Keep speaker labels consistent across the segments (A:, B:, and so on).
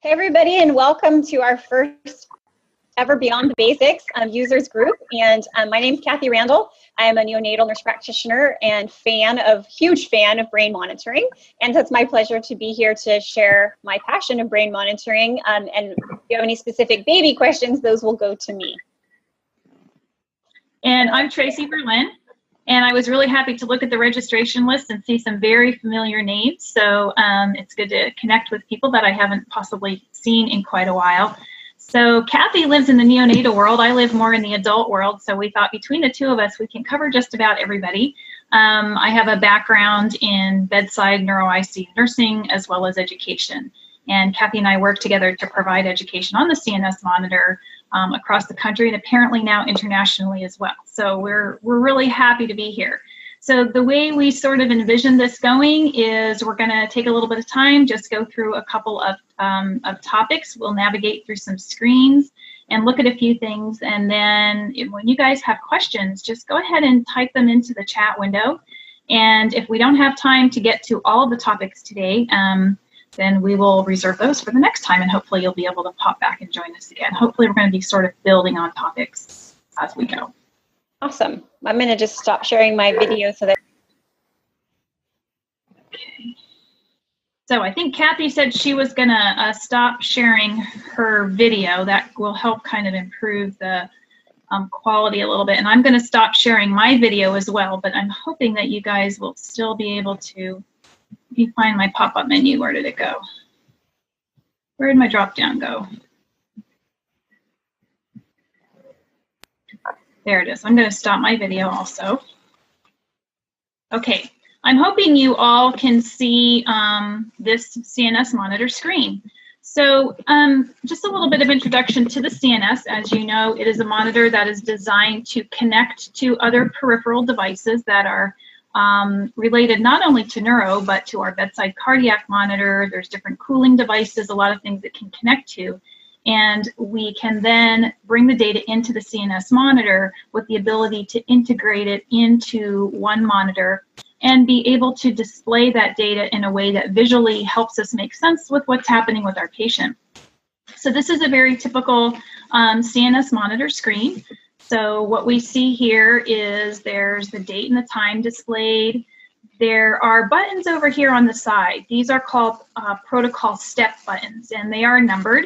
A: Hey everybody, and welcome to our first ever Beyond the Basics users group. And my name is Kathy Randall. I am a neonatal nurse practitioner and huge fan of brain monitoring. And so it's my pleasure to be here to share my passion of brain monitoring. And if you have any specific baby questions, those will go to me.
B: And I'm Tracy Berlin. And I was really happy to look at the registration list and see some very familiar names. So it's good to connect with people that I haven't possibly seen in quite a while. So Kathy lives in the neonatal world. I live more in the adult world. So we thought between the two of us, we can cover just about everybody. I have a background in bedside neuro-IC nursing as well as education. And Kathy and I work together to provide education on the CNS Monitor across the country and apparently now internationally as well. So we're really happy to be here. So the way we sort of envision this going is we're going to take a little bit of time, just go through a couple of topics. We'll navigate through some screens and look at a few things. And then when you guys have questions, just go ahead and type them into the chat window. And if we don't have time to get to all of the topics today, then we will reserve those for the next time, and hopefully you'll be able to pop back and join us again. Hopefully we're going to be sort of building on topics as we go.
A: Awesome. I'm going to just stop sharing my video so that...
B: Okay. So I think Kathy said she was going to stop sharing her video. That will help kind of improve the quality a little bit. And I'm going to stop sharing my video as well, but I'm hoping that you guys will still be able to... If you find my pop-up menu, where did it go? Where did my drop-down go? There it is. I'm going to stop my video also. Okay, I'm hoping you all can see this CNS Monitor screen. So just a little bit of introduction to the CNS. As you know, it is a monitor that is designed to connect to other peripheral devices that are related not only to neuro, but to our bedside cardiac monitor. There's different cooling devices, a lot of things that can connect to. And we can then bring the data into the CNS monitor with the ability to integrate it into one monitor and be able to display that data in a way that visually helps us make sense with what's happening with our patient. So this is a very typical CNS monitor screen. So what we see here is there's the date and the time displayed. There are buttons over here on the side. These are called protocol step buttons, and they are numbered.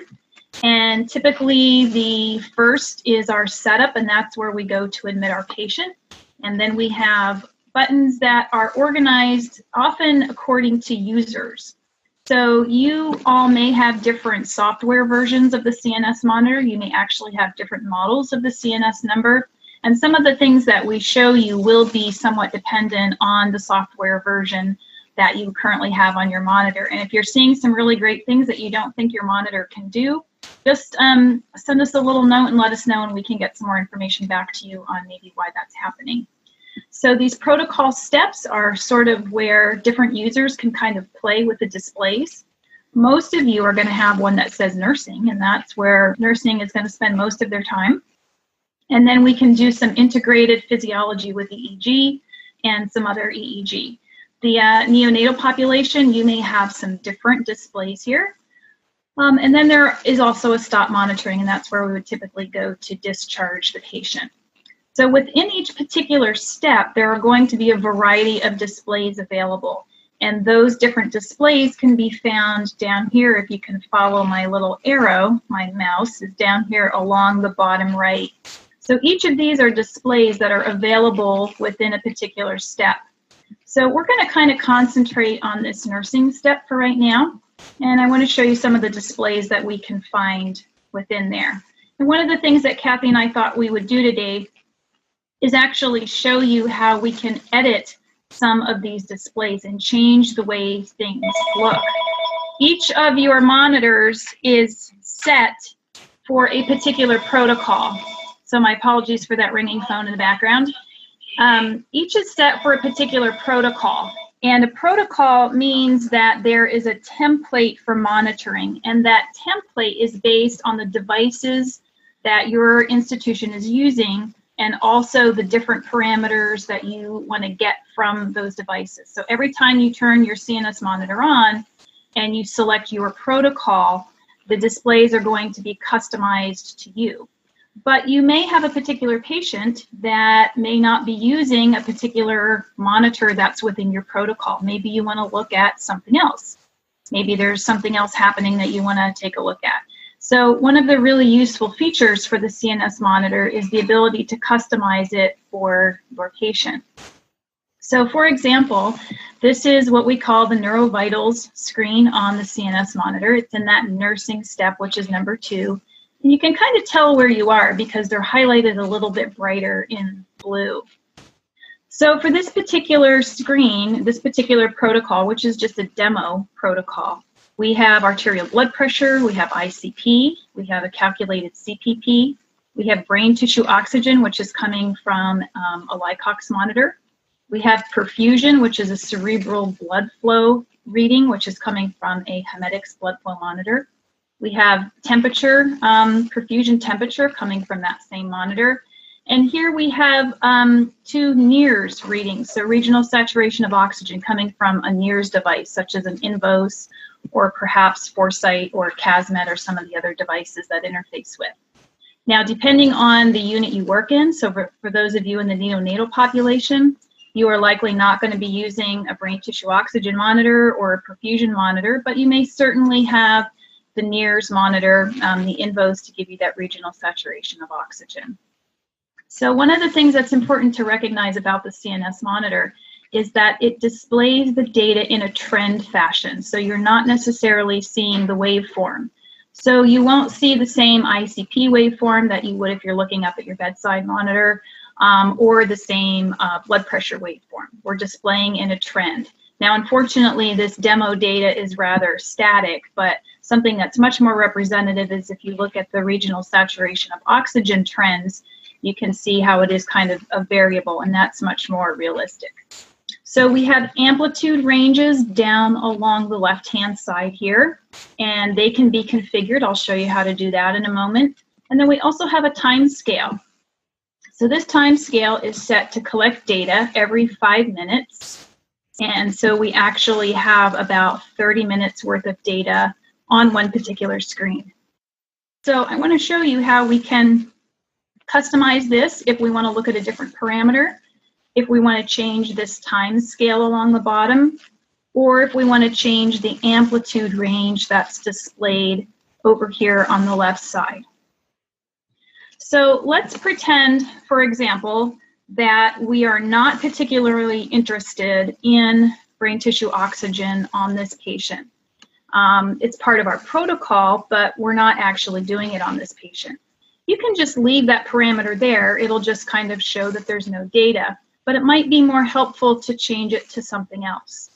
B: And typically the first is our setup, and that's where we go to admit our patient. And then we have buttons that are organized often according to users. So you all may have different software versions of the CNS Monitor. You may actually have different models of the CNS number. And some of the things that we show you will be somewhat dependent on the software version that you currently have on your monitor. And if you're seeing some really great things that you don't think your monitor can do, just send us a little note and let us know, and we can get some more information back to you on maybe why that's happening. So these protocol steps are sort of where different users can kind of play with the displays. Most of you are going to have one that says nursing, and that's where nursing is going to spend most of their time. And then we can do some integrated physiology with EEG and some other EEG. The neonatal population, you may have some different displays here. And then there is also a stop monitoring, and that's where we would typically go to discharge the patient. So within each particular step, there are going to be a variety of displays available. And those different displays can be found down here. If you can follow my little arrow, my mouse is down here along the bottom right. So each of these are displays that are available within a particular step. So we're going to kind of concentrate on this nursing step for right now. And I want to show you some of the displays that we can find within there. And one of the things that Kathy and I thought we would do today is actually show you how we can edit some of these displays and change the way things look. Each of your monitors is set for a particular protocol. So my apologies for that ringing phone in the background. Each is set for a particular protocol. And a protocol means that there is a template for monitoring, and that template is based on the devices that your institution is using and also the different parameters that you want to get from those devices. So every time you turn your CNS monitor on and you select your protocol, The displays are going to be customized to you. But you may have a particular patient that may not be using a particular monitor that's within your protocol. Maybe you want to look at something else. Maybe there's something else happening that you want to take a look at. So one of the really useful features for the CNS monitor is the ability to customize it for your patient. So for example, this is what we call the neurovitals screen on the CNS monitor. It's in that nursing step, which is number 2. And you can kind of tell where you are because they're highlighted a little bit brighter in blue. So for this particular screen, this particular protocol, which is just a demo protocol, we have arterial blood pressure, we have ICP, we have a calculated CPP, we have brain tissue oxygen, which is coming from a Latching monitor. We have perfusion, which is a cerebral blood flow reading, which is coming from a Hemetics blood flow monitor. We have temperature, perfusion temperature coming from that same monitor. And here we have 2 NIRS readings, so regional saturation of oxygen coming from a NIRS device, such as an Invos or perhaps Foresight or Casmet or some of the other devices that interface with. Now, depending on the unit you work in, so for those of you in the neonatal population, you are likely not going to be using a brain tissue oxygen monitor or a perfusion monitor, but you may certainly have the NIRS monitor, the Invos, to give you that regional saturation of oxygen. So one of the things that's important to recognize about the CNS monitor is that it displays the data in a trend fashion. So you're not necessarily seeing the waveform. So you won't see the same ICP waveform that you would if you're looking up at your bedside monitor, or the same blood pressure waveform. We're displaying in a trend. Now, unfortunately, this demo data is rather static, but something that's much more representative is if you look at the regional saturation of oxygen trends, you can see how it is kind of a variable, and that's much more realistic. So we have amplitude ranges down along the left-hand side here, and they can be configured. I'll show you how to do that in a moment. And then we also have a time scale. So this time scale is set to collect data every 5 minutes. And so we actually have about 30 minutes worth of data on one particular screen. So I want to show you how we can customize this if we want to look at a different parameter, if we want to change this time scale along the bottom, or if we want to change the amplitude range that's displayed over here on the left side. So let's pretend, for example, that we are not particularly interested in brain tissue oxygen on this patient. It's part of our protocol, but we're not actually doing it on this patient. You can just leave that parameter there. It'll just kind of show that there's no data, but it might be more helpful to change it to something else.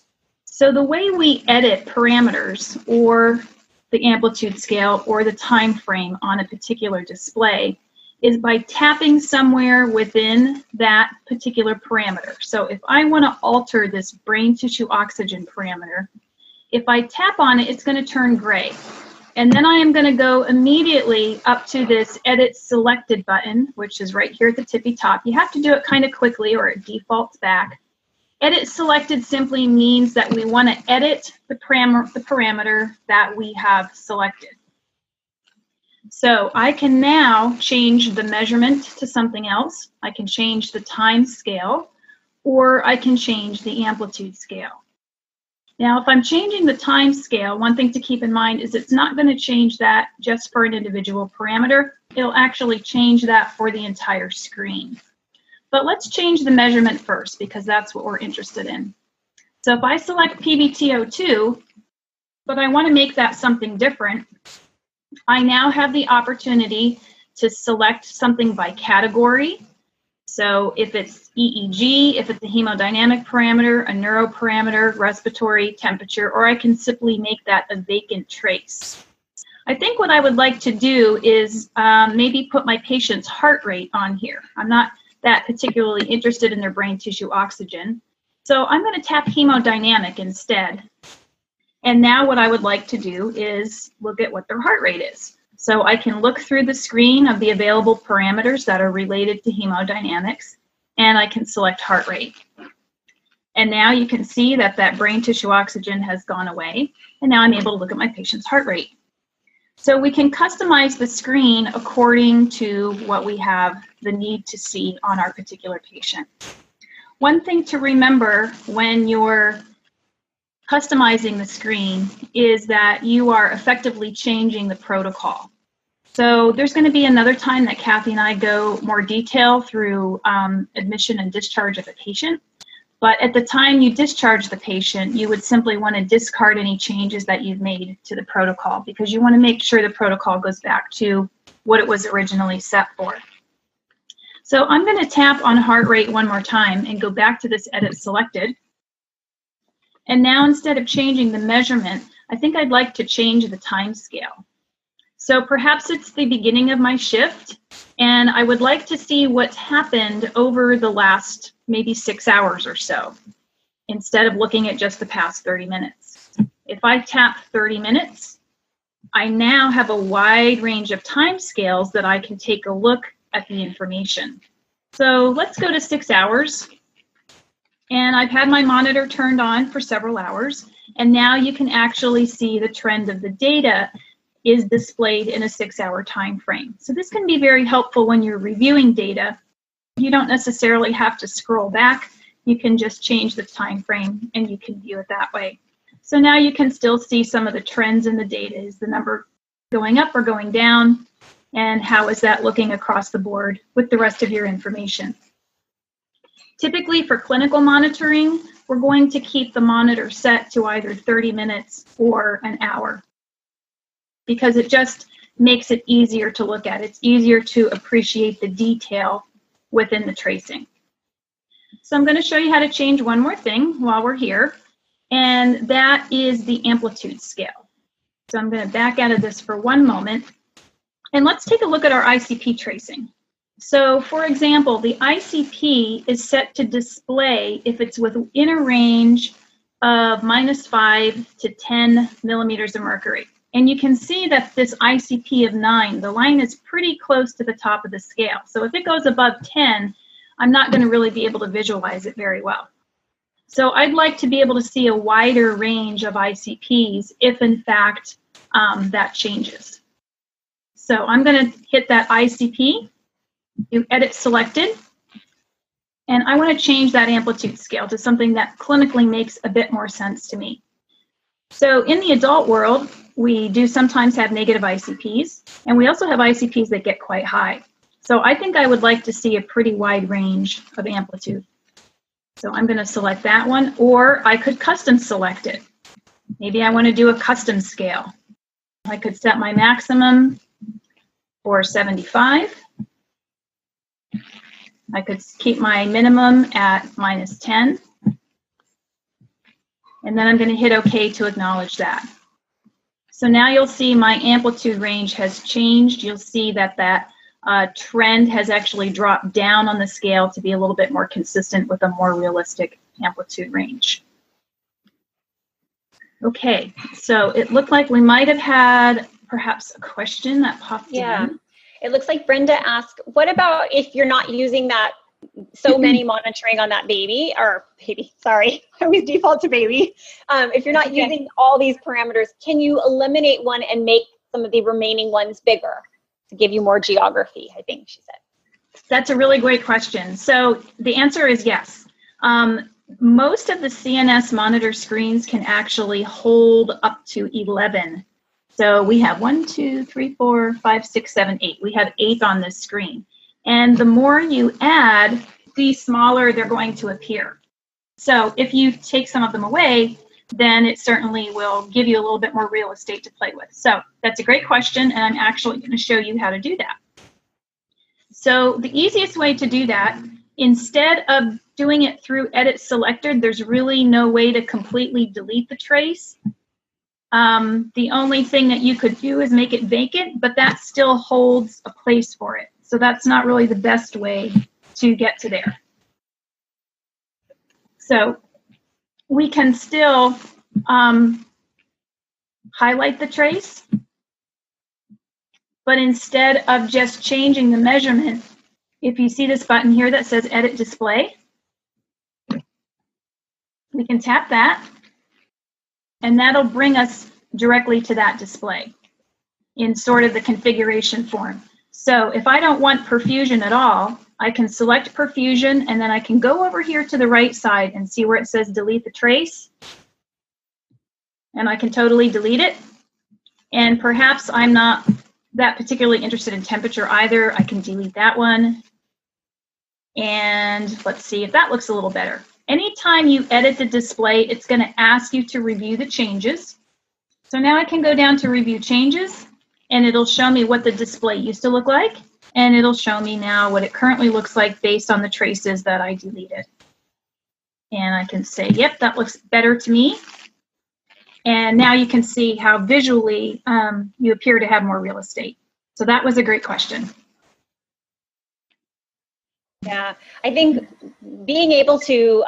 B: So the way we edit parameters or the amplitude scale or the time frame on a particular display is by tapping somewhere within that particular parameter. So if I want to alter this brain tissue oxygen parameter, if I tap on it, it's going to turn gray. And then I am going to go immediately up to this Edit Selected button, which is right here at the tippy top. You have to do it kind of quickly or it defaults back. Edit Selected simply means that we want to edit the parameter that we have selected. So I can now change the measurement to something else. I can change the time scale, or I can change the amplitude scale. Now, if I'm changing the time scale, one thing to keep in mind is it's not going to change that just for an individual parameter. It'll actually change that for the entire screen. But let's change the measurement first because that's what we're interested in. So if I select PBTO2, but I want to make that something different, I now have the opportunity to select something by category. So if it's EEG, if it's a hemodynamic parameter, a neuro parameter, respiratory, temperature, or I can simply make that a vacant trace. I think what I would like to do is maybe put my patient's heart rate on here. I'm not that particularly interested in their brain tissue oxygen. So I'm going to tap hemodynamic instead. And now what I would like to do is look at what their heart rate is. So I can look through the screen of the available parameters that are related to hemodynamics, and I can select heart rate. And now you can see that that brain tissue oxygen has gone away, and now I'm able to look at my patient's heart rate. So we can customize the screen according to what we have the need to see on our particular patient. One thing to remember when you're customizing the screen is that you are effectively changing the protocol. So there's going to be another time that Kathy and I go more detail through admission and discharge of a patient. But at the time you discharge the patient, you would simply want to discard any changes that you've made to the protocol, because you want to make sure the protocol goes back to what it was originally set for. So I'm going to tap on heart rate one more time and go back to this edit selected. And now instead of changing the measurement, I think I'd like to change the time scale. So perhaps it's the beginning of my shift, and I would like to see what's happened over the last maybe 6 hours or so, instead of looking at just the past 30 minutes. If I tap 30 minutes, I now have a wide range of time scales that I can take a look at the information. So let's go to 6 hours. And I've had my monitor turned on for several hours, and now you can actually see the trend of the data is displayed in a 6-hour time frame. So this can be very helpful when you're reviewing data. You don't necessarily have to scroll back. You can just change the time frame and you can view it that way. So now you can still see some of the trends in the data. Is the number going up or going down? And how is that looking across the board with the rest of your information? Typically for clinical monitoring, we're going to keep the monitor set to either 30 minutes or an hour, because it just makes it easier to look at. It's easier to appreciate the detail within the tracing. So I'm going to show you how to change one more thing while we're here, and that is the amplitude scale. So I'm going to back out of this for one moment, and let's take a look at our ICP tracing. So for example, the ICP is set to display if it's within a range of -5 to 10 millimeters of mercury. And you can see that this ICP of 9, the line is pretty close to the top of the scale. So if it goes above 10, I'm not going to really be able to visualize it very well. So I'd like to be able to see a wider range of ICPs if in fact that changes. So I'm going to hit that ICP, do edit selected, and I want to change that amplitude scale to something that clinically makes a bit more sense to me. So in the adult world, we do sometimes have negative ICPs, and we also have ICPs that get quite high. So I think I would like to see a pretty wide range of amplitude. So I'm going to select that one, or I could custom select it. Maybe I want to do a custom scale. I could set my maximum for 75. I could keep my minimum at -10. And then I'm going to hit OK to acknowledge that. So now you'll see my amplitude range has changed. You'll see that that trend has actually dropped down on the scale to be a little bit more consistent with a more realistic amplitude range. Okay, so it looked like we might have had perhaps a question that popped in.
A: It looks like Brenda asked, what about if you're not using that so many monitoring on that baby, sorry, I always default to baby. If you're not using all these parameters, can you eliminate one and make some of the remaining ones bigger to give you more geography, I think she said.
B: That's a really great question. So the answer is yes. Most of the CNS monitor screens can actually hold up to 11. So we have 1, 2, 3, 4, 5, 6, 7, 8. We have 8 on this screen. And the more you add, the smaller they're going to appear. So if you take some of them away, then it certainly will give you a little bit more real estate to play with. So that's a great question, and I'm actually going to show you how to do that. So the easiest way to do that, instead of doing it through edit selected, there's really no way to completely delete the trace. The only thing that you could do is make it vacant, but that still holds a place for it. So that's not really the best way to get to there. So we can still highlight the trace, but instead of just changing the measurement, if you see this button here that says Edit Display, we can tap that, and that'll bring us directly to that display. in sort of the configuration form. So if I don't want perfusion at all, I can select perfusion, and then I can go over here to the right side and see where it says delete the trace. And I can totally delete it. And perhaps I'm not that particularly interested in temperature either. I can delete that one. And let's see if that looks a little better. Anytime you edit the display, it's going to ask you to review the changes. So now I can go down to review changes, and it'll show me what the display used to look like. And it'll show me now what it currently looks like based on the traces that I deleted. And I can say, yep, that looks better to me. And now you can see how visually you appear to have more real estate. So that was a great question.
A: Yeah, I think being able to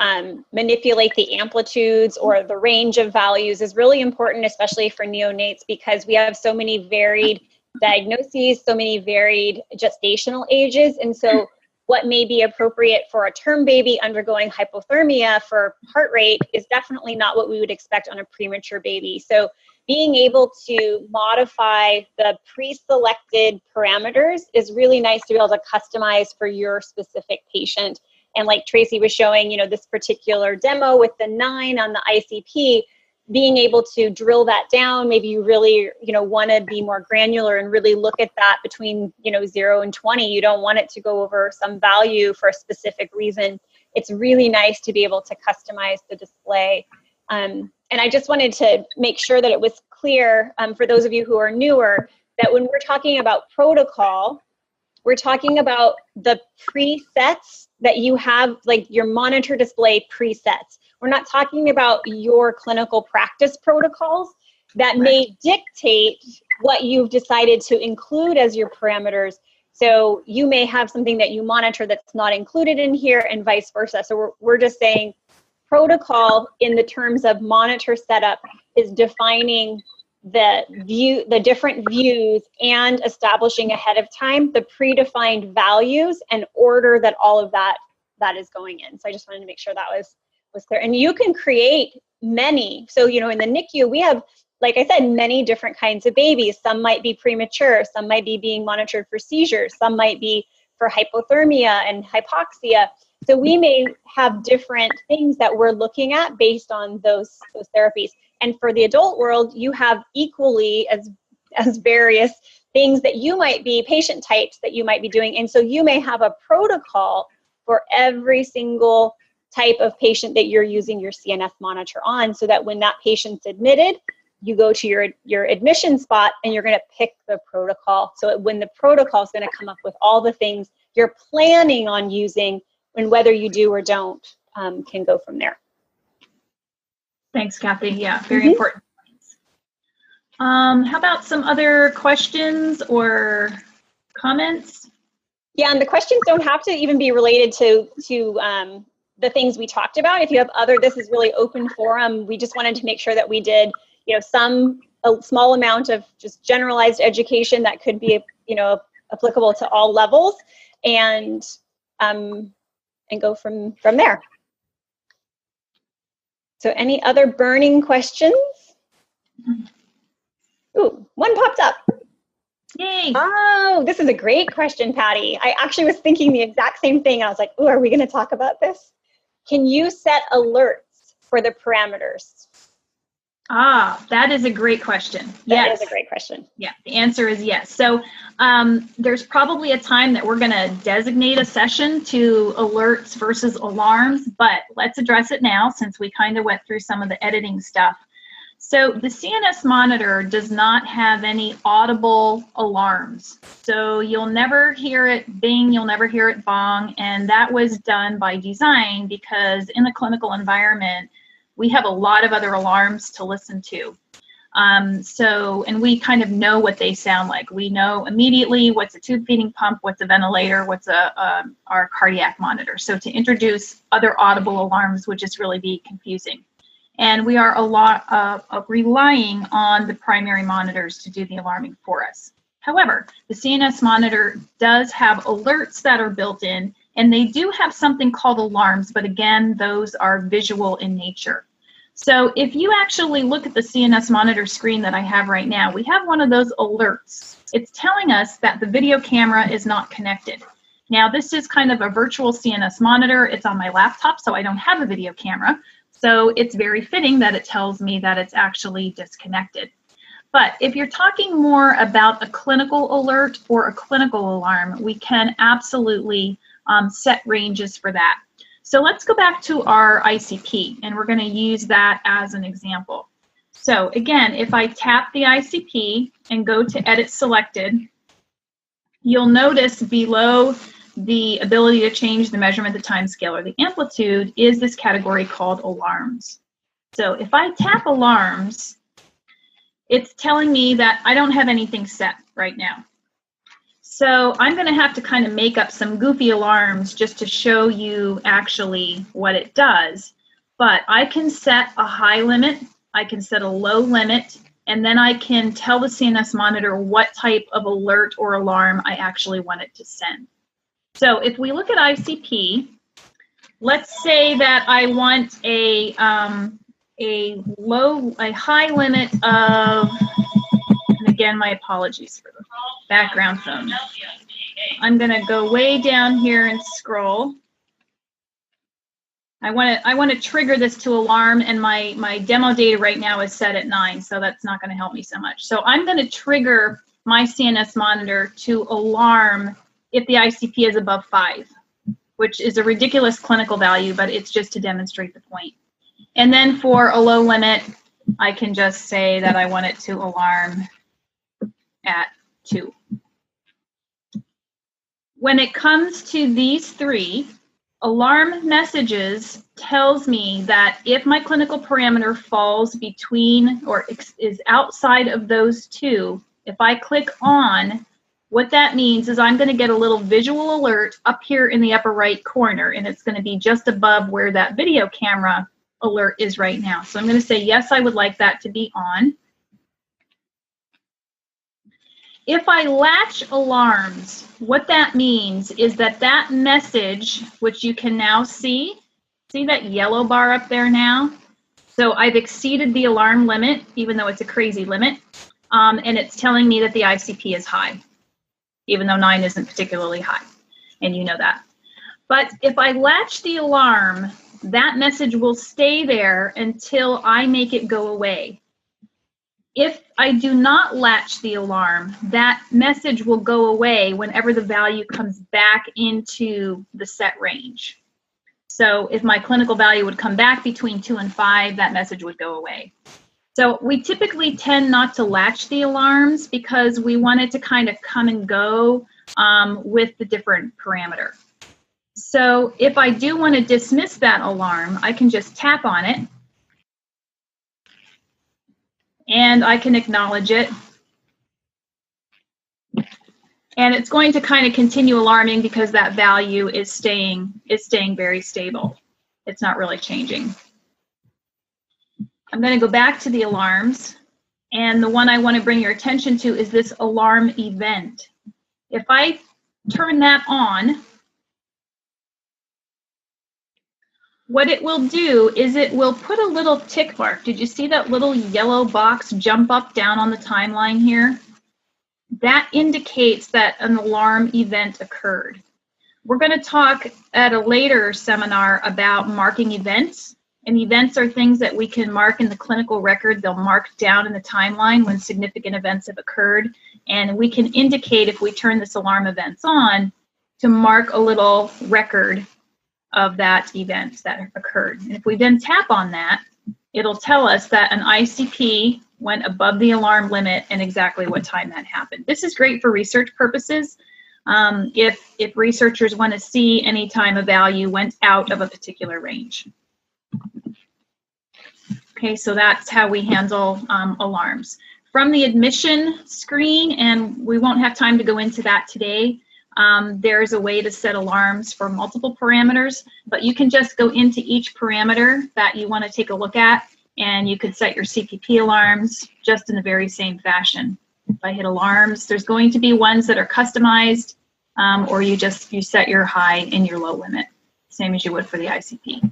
A: manipulate the amplitudes or the range of values is really important, especially for neonates, because we have so many varied diagnoses, so many varied gestational ages. And so what may be appropriate for a term baby undergoing hypothermia for heart rate is definitely not what we would expect on a premature baby. So being able to modify the pre-selected parameters is really nice to be able to customize for your specific patient. And like Tracy was showing, you know, this particular demo with the 9 on the ICP, being able to drill that down, maybe you really, you know, want to be more granular and really look at that between, you know, 0 and 20. You don't want it to go over some value for a specific reason. It's really nice to be able to customize the display. And I just wanted to make sure that it was clear for those of you who are newer, that when we're talking about protocol, we're talking about the presets that you have, like your monitor display presets. We're not talking about your clinical practice protocols that may dictate what you've decided to include as your parameters. So you may have something that you monitor that's not included in here and vice versa. So we're just saying protocol in the terms of monitor setup is defining the different views and establishing ahead of time the predefined values and order that all of that is going in. So I just wanted to make sure that was clear. And you can create many. So, you know, in the NICU, we have, like I said, many different kinds of babies. Some might be premature, some might be being monitored for seizures, some might be for hypothermia and hypoxia. So we may have different things that we're looking at based on those therapies. And for the adult world, you have equally as various things that you might be, patient types that you might be doing. And so you may have a protocol for every single type of patient that you're using your CNS monitor on, so that when that patient's admitted, you go to your admission spot and you're going to pick the protocol. So when the protocol is going to come up with all the things you're planning on using, and whether you do or don't, can go from there.
B: Thanks, Kathy. Yeah, very important. How about some other questions or comments?
A: Yeah, and the questions don't have to even be related to the things we talked about. If you have other, this is really open forum. We just wanted to make sure that we did, you know, a small amount of just generalized education that could be, you know, applicable to all levels, and go from there. So any other burning questions? Ooh, one popped up.
B: Yay.
A: Oh, this is a great question, Patty. I actually was thinking the exact same thing. I was like, ooh, are we going to talk about this? Can you set alerts for the parameters?
B: Ah, that is a great question.
A: That
B: Yes.
A: is a great question.
B: Yeah, the answer is yes. So there's probably a time that we're going to designate a session to alerts versus alarms, but let's address it now since we kind of went through some of the editing stuff. So the CNS monitor does not have any audible alarms. So you'll never hear it bing, you'll never hear it bong, and that was done by design because in the clinical environment, we have a lot of other alarms to listen to. And we kind of know what they sound like. We know immediately what's a tube feeding pump, what's a ventilator, what's our cardiac monitor. So to introduce other audible alarms would just really be confusing. And we are relying on the primary monitors to do the alarming for us. However, the CNS monitor does have alerts that are built in, and they do have something called alarms, but again, those are visual in nature. So if you actually look at the CNS monitor screen that I have right now, we have one of those alerts. It's telling us that the video camera is not connected. Now this is kind of a virtual CNS monitor. It's on my laptop, so I don't have a video camera. So it's very fitting that it tells me that it's actually disconnected. But if you're talking more about a clinical alert or a clinical alarm, we can absolutely set ranges for that. So let's go back to our ICP, and we're going to use that as an example. So again, if I tap the ICP and go to Edit Selected, you'll notice below the ability to change the measurement, the time scale, or the amplitude is this category called Alarms. So if I tap Alarms, it's telling me that I don't have anything set right now. So I'm going to have to kind of make up some goofy alarms just to show you actually what it does. But I can set a high limit, I can set a low limit, and then I can tell the CNS monitor what type of alert or alarm I actually want it to send. So if we look at ICP, let's say that I want a high limit of, and again, my apologies for the background phone. I'm going to go way down here and scroll. I want to trigger this to alarm, and my demo data right now is set at 9, so that's not going to help me so much. So I'm going to trigger my CNS monitor to alarm if the ICP is above 5, which is a ridiculous clinical value, but it's just to demonstrate the point. And then for a low limit, I can just say that I want it to alarm at 2. When it comes to these three, alarm messages tells me that if my clinical parameter falls between or is outside of those two, if I click on, what that means is I'm going to get a little visual alert up here in the upper right corner, and it's going to be just above where that video camera alert is right now. So I'm going to say, yes, I would like that to be on. If I latch alarms, what that means is that that message, which you can now see that yellow bar up there now? So I've exceeded the alarm limit, even though it's a crazy limit, and it's telling me that the ICP is high, even though 9 isn't particularly high, and you know that. But if I latch the alarm, that message will stay there until I make it go away. If I do not latch the alarm, that message will go away whenever the value comes back into the set range. So if my clinical value would come back between 2 and 5, that message would go away. So we typically tend not to latch the alarms because we want it to kind of come and go with the different parameter. So if I do want to dismiss that alarm, I can just tap on it, and I can acknowledge it. And it's going to kind of continue alarming because that value is staying very stable. It's not really changing. I'm going to go back to the alarms, and the one I want to bring your attention to is this alarm event. If I turn that on, what it will do is it will put a little tick mark. Did you see that little yellow box jump up down on the timeline here? That indicates that an alarm event occurred. We're going to talk at a later seminar about marking events. And events are things that we can mark in the clinical record. They'll mark down in the timeline when significant events have occurred. And we can indicate, if we turn this alarm events on, to mark a little record of that event that occurred. And if we then tap on that, it'll tell us that an ICP went above the alarm limit and exactly what time that happened. This is great for research purposes. If researchers want to see any time a value went out of a particular range. Okay, so that's how we handle alarms. From the admission screen, and we won't have time to go into that today, there's a way to set alarms for multiple parameters, but you can just go into each parameter that you want to take a look at, and you could set your CPP alarms just in the very same fashion. If I hit alarms, there's going to be ones that are customized, or you set your high and your low limit, same as you would for the ICP.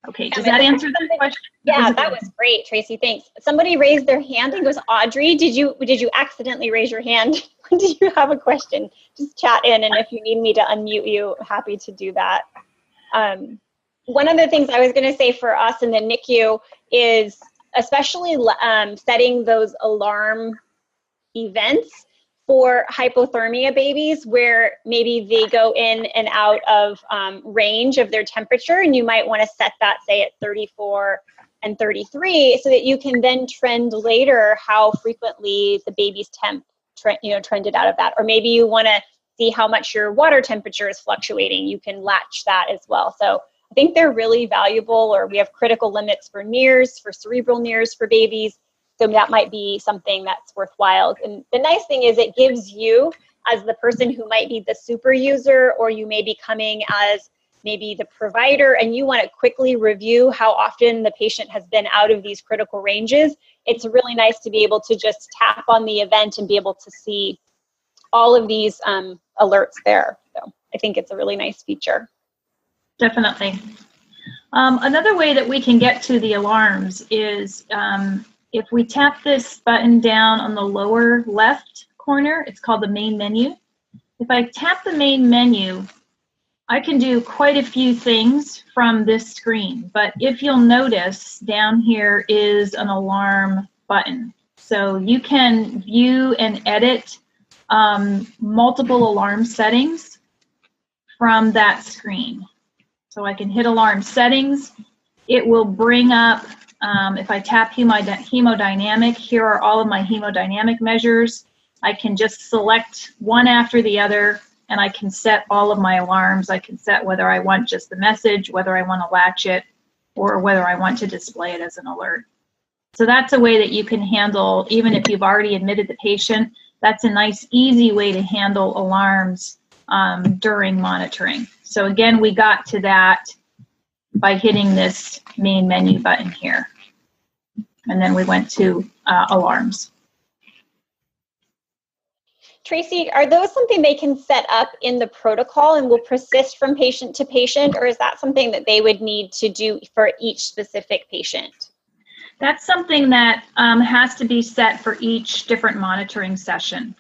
B: Okay, does that answer that question?
A: Yeah, that was great, Tracy. Thanks. Somebody raised their hand. I think it was Audrey. Did you accidentally raise your hand? Do you have a question? Just chat in, and if you need me to unmute you, I'm happy to do that. One of the things I was going to say for us in the NICU is especially setting those alarm events for hypothermia babies where maybe they go in and out of range of their temperature, and you might want to set that, say, at 34 and 33 so that you can then trend later how frequently the baby's temp trended out of that. Or maybe you want to see how much your water temperature is fluctuating. You can latch that as well. So I think they're really valuable, or we have critical limits for NIRS, for cerebral NIRS for babies. So that might be something that's worthwhile. And the nice thing is it gives you, as the person who might be the super user, or you may be coming as maybe the provider, and you want to quickly review how often the patient has been out of these critical ranges. It's really nice to be able to just tap on the event and be able to see all of these alerts there. So I think it's a really nice feature.
B: Definitely. Another way that we can get to the alarms is if we tap this button down on the lower left corner, it's called the main menu. If I tap the main menu, I can do quite a few things from this screen, but if you'll notice, down here is an alarm button. So you can view and edit multiple alarm settings from that screen. So I can hit alarm settings. It will bring up, if I tap hemodynamic, here are all of my hemodynamic measures. I can just select one after the other, and I can set all of my alarms. I can set whether I want just the message, whether I want to latch it, or whether I want to display it as an alert. So that's a way that you can handle, even if you've already admitted the patient, that's a nice, easy way to handle alarms during monitoring. So again, we got to that by hitting this main menu button here. And then we went to alarms.
A: Tracy, are those something they can set up in the protocol and will persist from patient to patient, or is that something that they would need to do for each specific patient?
B: That's something that has to be set for each different monitoring session.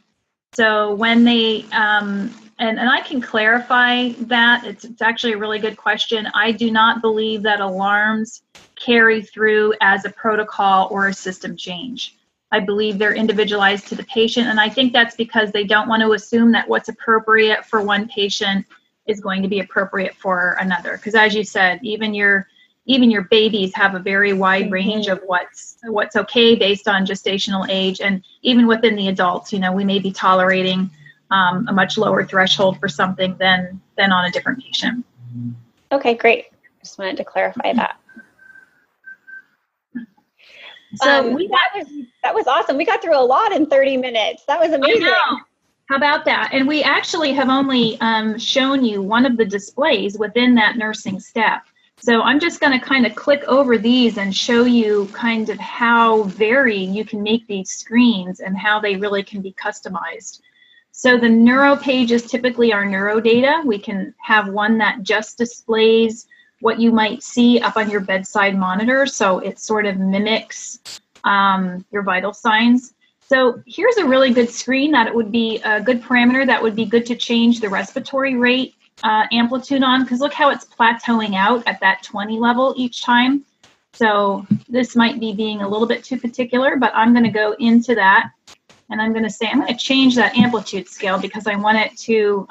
B: So when they, and I can clarify that, it's actually a really good question. I do not believe that alarms carry through as a protocol or a system change. I believe they're individualized to the patient, and I think that's because they don't want to assume that what's appropriate for one patient is going to be appropriate for another. Because as you said, even your babies have a very wide range of what's okay based on gestational age, and even within the adults, you know, we may be tolerating a much lower threshold for something than on a different patient.
A: Okay, great. Just wanted to clarify that.
B: So
A: that was awesome. We got through a lot in 30 minutes. That was amazing.
B: I know. How about that? And we actually have only shown you one of the displays within that nursing step. So I'm just going to kind of click over these and show you kind of how varying you can make these screens and how they really can be customized. So the neuro page is typically our neuro data. We can have one that just displays what you might see up on your bedside monitor. So it sort of mimics your vital signs. So here's a really good screen that it would be a good parameter that would be good to change the respiratory rate amplitude on, because look how it's plateauing out at that 20 level each time. So this might be being a little bit too particular, but I'm going to go into that and I'm going to say I'm going to change that amplitude scale because I want it to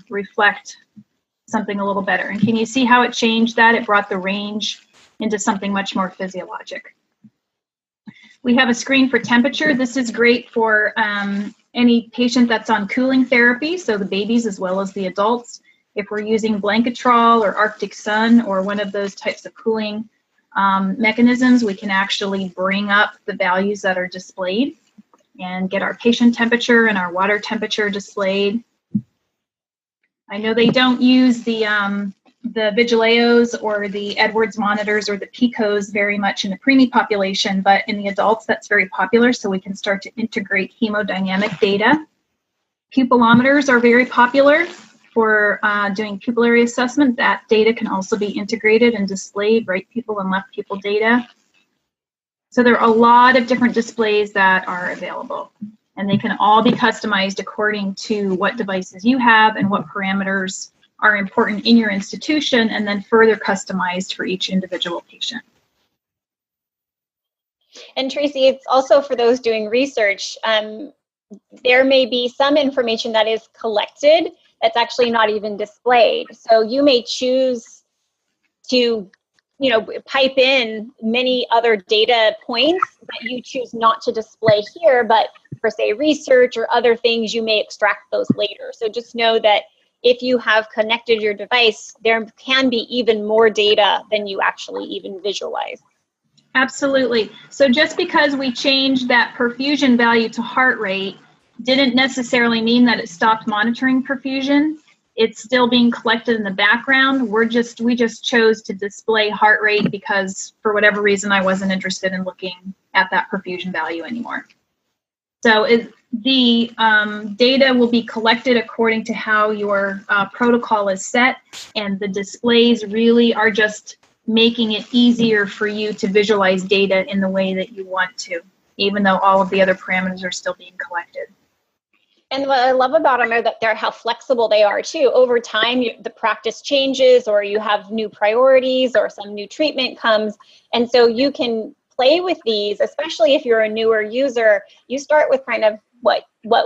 B: reflect something a little better. And can you see how it changed that? It brought the range into something much more physiologic. We have a screen for temperature. This is great for any patient that's on cooling therapy, so the babies as well as the adults. If we're using Blanketrol or Arctic Sun or one of those types of cooling mechanisms, we can actually bring up the values that are displayed and get our patient temperature and our water temperature displayed. I know they don't use the Vigileos or the Edwards monitors or the Picos very much in the preemie population, but in the adults that's very popular, so we can start to integrate hemodynamic data. Pupillometers are very popular. for doing pupillary assessment. That data can also be integrated and displayed, right pupil and left pupil data. So there are a lot of different displays that are available, and they can all be customized according to what devices you have and what parameters are important in your institution, and then further customized for each individual patient.
A: And Tracy, it's also for those doing research, there may be some information that is collected that's actually not even displayed. So you may choose to, pipe in many other data points that you choose not to display here, but for say research or other things, you may extract those later. So just know that if you have connected your device, there can be even more data than you actually even visualize.
B: Absolutely. So just because we changed that perfusion value to heart rate didn't necessarily mean that it stopped monitoring perfusion. It's still being collected in the background. We just chose to display heart rate because for whatever reason I wasn't interested in looking at that perfusion value anymore. So the data will be collected according to how your protocol is set, and the displays really are just making it easier for you to visualize data in the way that you want to, even though all of the other parameters are still being collected.
A: And what I love about them are that they're how flexible they are too. Over time, the practice changes, or you have new priorities, or some new treatment comes, and so you can play with these. Especially if you're a newer user, you start with kind of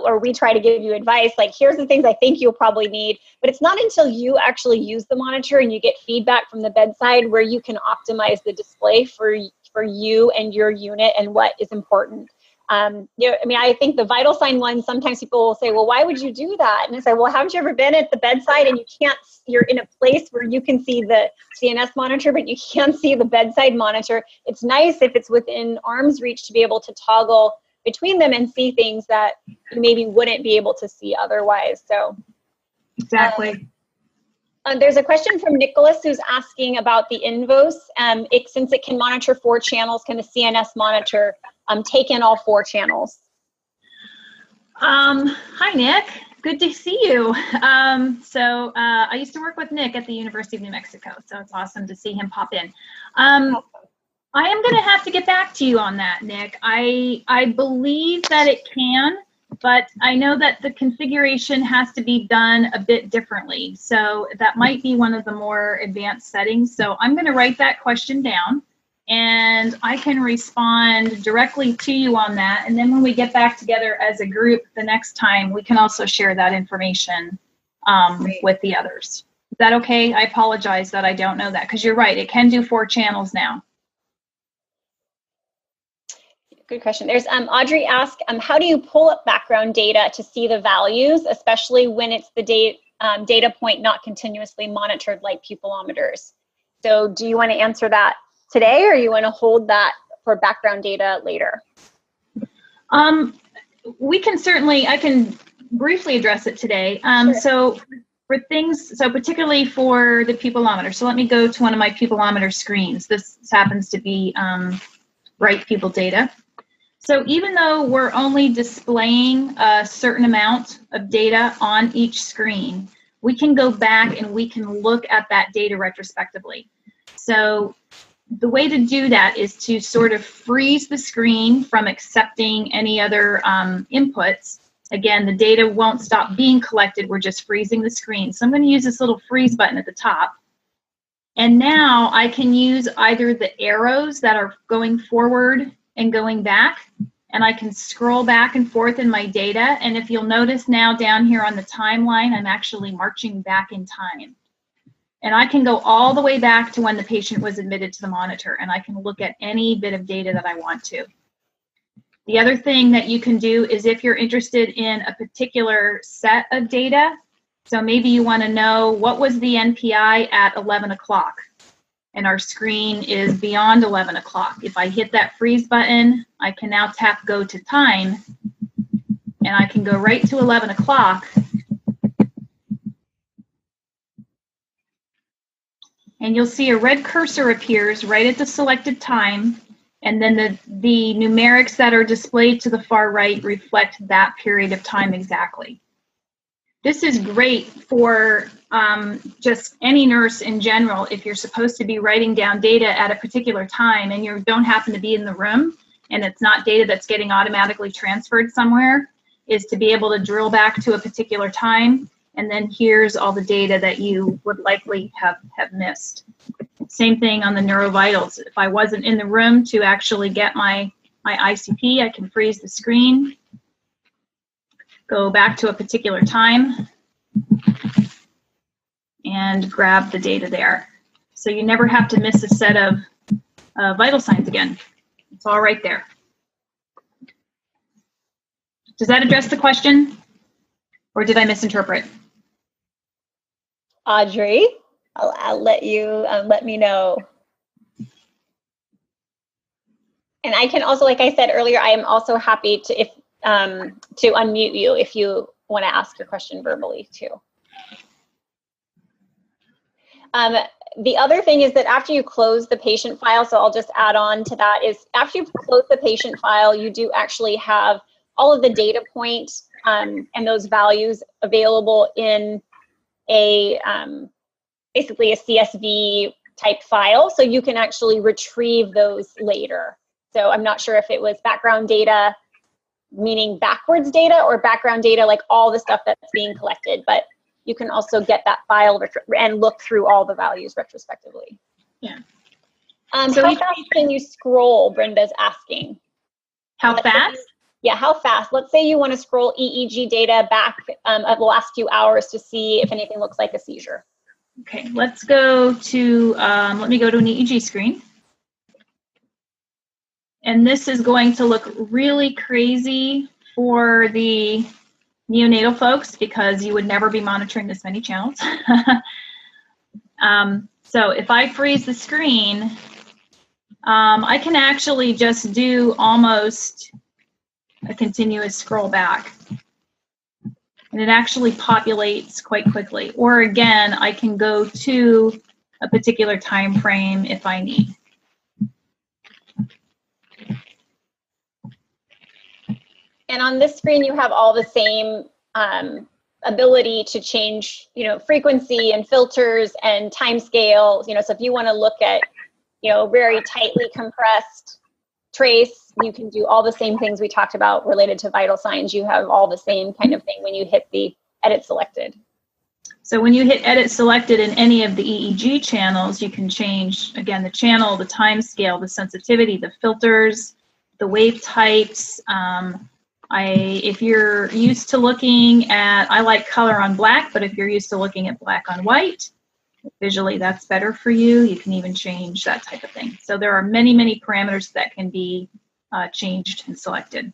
A: or we try to give you advice like, here's the things I think you'll probably need, but it's not until you actually use the monitor and you get feedback from the bedside where you can optimize the display for you and your unit and what is important. I think the vital sign one, sometimes people will say, well, why would you do that? And I say, well, haven't you ever been at the bedside and you're in a place where you can see the CNS monitor, but you can't see the bedside monitor? It's nice if it's within arm's reach to be able to toggle between them and see things that you maybe wouldn't be able to see otherwise. So
B: exactly.
A: There's a question from Nicholas who's asking about the Invos. Since it can monitor 4 channels, can the CNS monitor take in all 4 channels?
B: Hi, Nick. Good to see you. I used to work with Nick at the University of New Mexico, so it's awesome to see him pop in. I am going to have to get back to you on that, Nick. I believe that it can, but I know that the configuration has to be done a bit differently. So that might be one of the more advanced settings. So I'm going to write that question down, and I can respond directly to you on that. And then when we get back together as a group the next time, we can also share that information with the others. Is that okay? I apologize that I don't know that, because you're right. It can do 4 channels now.
A: Good question. There's Audrey asked, how do you pull up background data to see the values, especially when it's the data point not continuously monitored like pupilometers? So do you want to answer that today, or you want to hold that for background data later?
B: We can certainly, I can briefly address it today.
A: Sure.
B: So particularly for the pupilometer. So let me go to one of my pupilometer screens. This happens to be right pupil data. So even though we're only displaying a certain amount of data on each screen, we can go back and we can look at that data retrospectively. So the way to do that is to sort of freeze the screen from accepting any other inputs. Again, the data won't stop being collected. We're just freezing the screen. So I'm going to use this little freeze button at the top. And now I can use either the arrows that are going forward and going back, and I can scroll back and forth in my data. And if you'll notice now down here on the timeline, I'm actually marching back in time. And I can go all the way back to when the patient was admitted to the monitor, and I can look at any bit of data that I want to. The other thing that you can do is if you're interested in a particular set of data, so maybe you want to know what was the NPI at 11 o'clock, and our screen is beyond 11 o'clock. If I hit that freeze button, I can now tap go to time, and I can go right to 11 o'clock. And you'll see a red cursor appears right at the selected time, and then the numerics that are displayed to the far right reflect that period of time exactly. This is great for just any nurse in general. If you're supposed to be writing down data at a particular time and you don't happen to be in the room and it's not data that's getting automatically transferred somewhere, is to be able to drill back to a particular time, and then here's all the data that you would likely have missed. Same thing on the neurovitals. If I wasn't in the room to actually get my ICP, I can freeze the screen, go back to a particular time, and grab the data there. So you never have to miss a set of vital signs again. It's all right there. Does that address the question? Or did I misinterpret?
A: Audrey, I'll let you let me know. And I can also, like I said earlier, I am also happy to unmute you if you want to ask your question verbally too. The other thing is that after you close the patient file, so I'll just add on to that, is after you close the patient file, you do actually have all of the data points and those values available in a basically a CSV type file, so you can actually retrieve those later. So I'm not sure if it was background data, meaning backwards data, or background data like all the stuff that's being collected, but you can also get that file and look through all the values retrospectively.
B: Yeah.
A: So how fast can you scroll, Brenda's asking.
B: How fast?
A: Yeah, how fast? Let's say you want to scroll EEG data back of the last few hours to see if anything looks like a seizure.
B: Okay, let's go to, let me go to an EEG screen. And this is going to look really crazy for the neonatal folks because you would never be monitoring this many channels. So if I freeze the screen, I can actually just do almost a continuous scroll back. And it actually populates quite quickly. Or again, I can go to a particular time frame if I need.
A: And on this screen, you have all the same ability to change, frequency and filters and time scale. So if you want to look at, very tightly compressed trace, you can do all the same things we talked about related to vital signs. You have all the same kind of thing when you hit the edit selected.
B: So when you hit edit selected in any of the EEG channels, you can change, again, the channel, the time scale, the sensitivity, the filters, the wave types. If you're used to looking at, I like color on black, but if you're used to looking at black on white, visually that's better for you. You can even change that type of thing. So there are many, many parameters that can be changed and selected.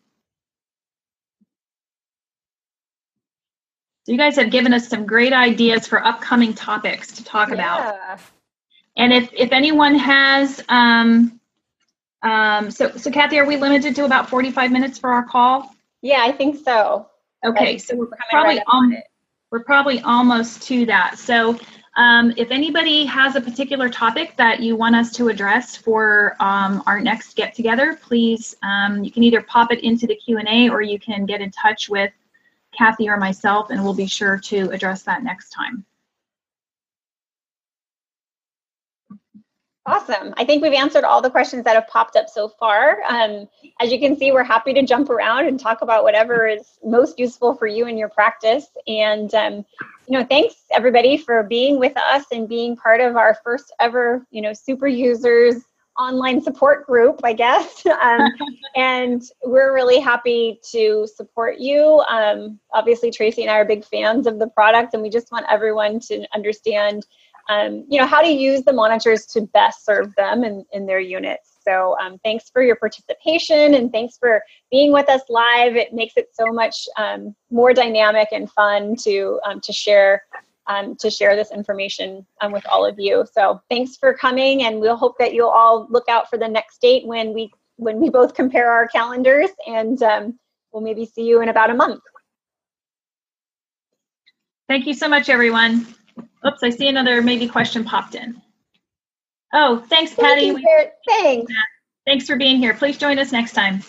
B: So you guys have given us some great ideas for upcoming topics to talk about. And if anyone has, so Kathy, are we limited to about 45 minutes for our call?
A: Yeah, I think so.
B: Okay, so we're probably almost to that. So if anybody has a particular topic that you want us to address for our next get-together, please, you can either pop it into the Q&A or you can get in touch with Kathy or myself, and we'll be sure to address that next time.
A: Awesome. I think we've answered all the questions that have popped up so far. As you can see, we're happy to jump around and talk about whatever is most useful for you in your practice. And, thanks everybody for being with us and being part of our first ever, super users online support group, I guess. And we're really happy to support you. Obviously, Tracy and I are big fans of the product, and we just want everyone to understand how to use the monitors to best serve them in their units. So thanks for your participation, and thanks for being with us live. It makes it so much more dynamic and fun to share this information with all of you. So thanks for coming, and we'll hope that you'll all look out for the next date when we both compare our calendars, and we'll maybe see you in about a month.
B: Thank you so much, everyone. Oops, I see another maybe question popped in. Oh, thanks, Patty.
A: Thanks.
B: Thanks for being here. Please join us next time.